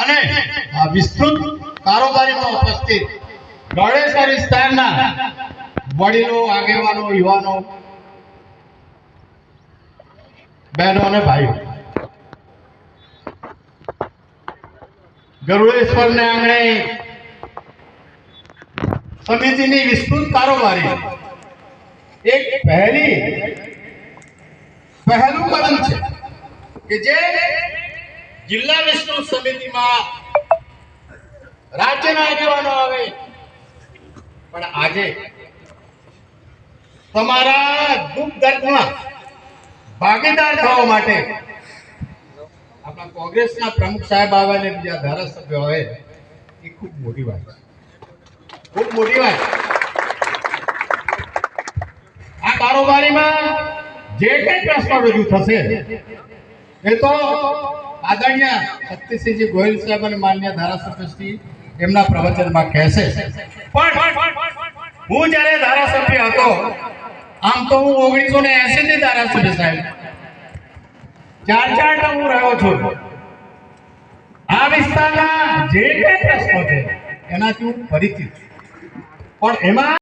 અને આ વિસ્તૃત કારોબારીમાં ઉપસ્થિત ગળેશ્વર વિસ્તારના વડીલો, આગેવાનો, યુવાનો, બહેનો અને ભાઈઓ, ગરુડેશ્વરને આંગણે સમિતિની વિસ્તૃત કારોબારી એક પહેલું કદમ છે કે જે જિલ્લા વિસ્તૃત સમિતિમાં રાજ્યના આગેવાનો આવે, પણ આજે તમારા દુઃખ દર્દમાં ભાગીદાર થવા માટે આપણા કોંગ્રેસના પ્રમુખ સાહેબ આવે અને બીજા ધારાસભ્યો આવે, એ ખૂબ મોટી વાત છે, ખૂબ મોટી વાત. આ કારોબારીમાં જે કંઈ પ્રશ્નો રજૂ થશે એ તો આદરણીય શક્તિસિંહજી ગોહિલ સાહેબ અને માન્ય ધારાસભ્યશ્રી એમના પ્રવચનમાં કહેશે. પણ હું જ્યારે ધારાસભ્ય હતો, આમ તો હું 1980 થી ધારાસભ્ય સાહેબ, 4 ટર્મ હું રહ્યો છું. આ વિસ્તારના જે કંઈ પ્રશ્નો છે એનાથી હું પરિચિત છું, પણ એમાં